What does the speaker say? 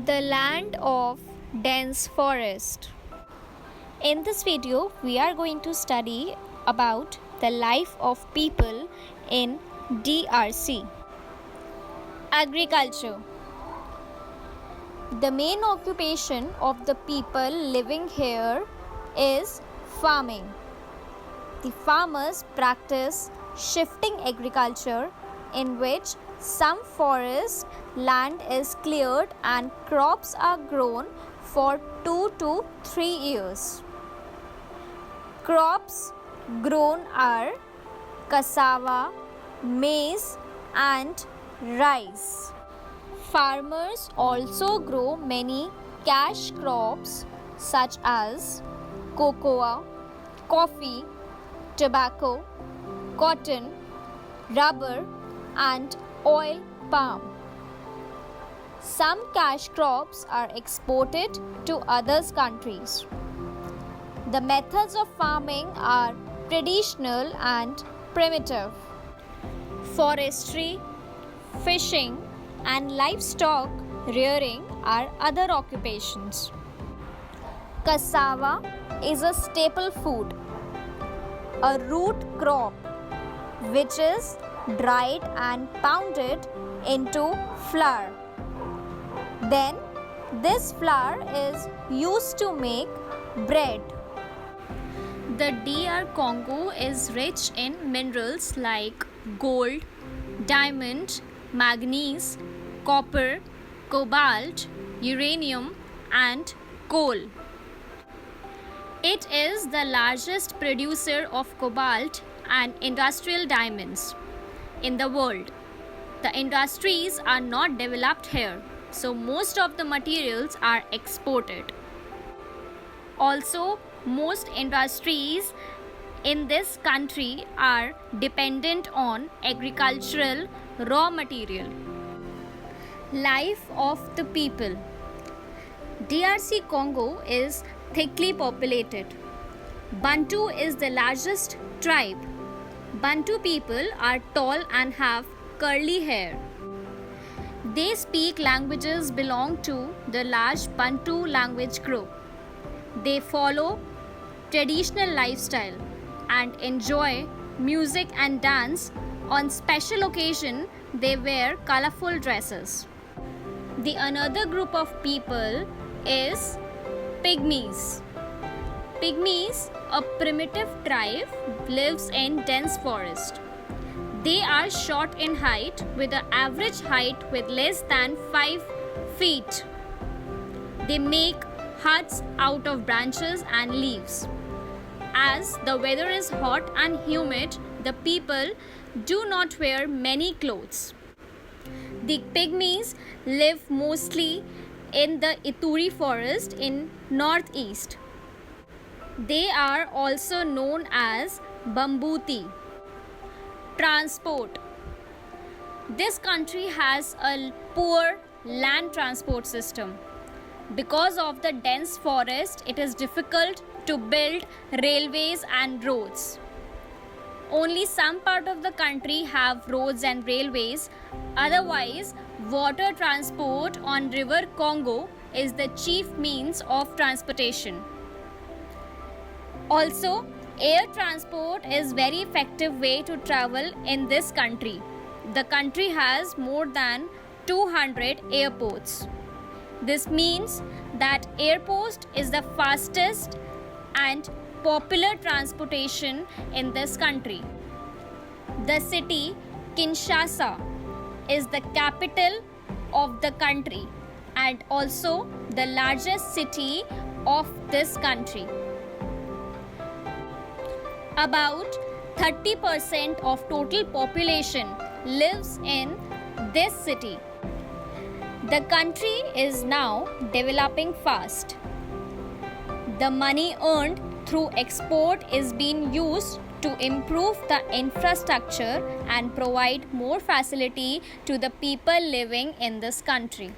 The land of dense forest. In this video, we are going to study about the life of people in DRC. Agriculture. The main occupation of the people living here is farming. The farmers practice shifting agriculture, in which some forest land is cleared and crops are grown for 2 to 3 years. Crops grown are cassava, maize and rice. Farmers also grow many cash crops such as cocoa, coffee, tobacco, cotton, rubber and oil palm. Some cash crops are exported to other countries. The methods of farming are traditional and primitive. Forestry, fishing and livestock rearing are other occupations. Cassava is a staple food, a root crop which is dried and pounded into flour. Then this flour is used to make bread. The DR Congo is rich in minerals like gold, diamond, manganese, copper, cobalt, uranium and coal. It is the largest producer of cobalt and industrial diamonds in the world. The industries are not developed here, so most of the materials are exported. Also, most industries in this country are dependent on agricultural raw material. Life of the people. DRC Congo is thickly populated. Bantu is the largest tribe. Bantu people are tall and have curly hair. They speak languages belong to the large Bantu language group. They follow traditional lifestyle and enjoy music and dance. On special occasion, they wear colorful dresses. The another group of people is Pygmies. Pygmies, a primitive tribe, lives in dense forest. They are short in height with an average height with less than 5 feet. They make huts out of branches and leaves. As the weather is hot and humid, the people do not wear many clothes. The Pygmies live mostly in the Ituri forest in northeast. They are also known as Bambuti. Transport. This country has a poor land transport system. Because of the dense forest, it is difficult to build railways and roads. Only some part of the country have roads and railways. Otherwise, water transport on River Congo is the chief means of transportation. Also, air transport is very effective way to travel in this country. The country has more than 200 airports. This means that airport is the fastest and popular transportation in this country. The city Kinshasa is the capital of the country and also the largest city of this country. About 30% of total population lives in this city. The country is now developing fast. The money earned through export is being used to improve the infrastructure and provide more facility to the people living in this country.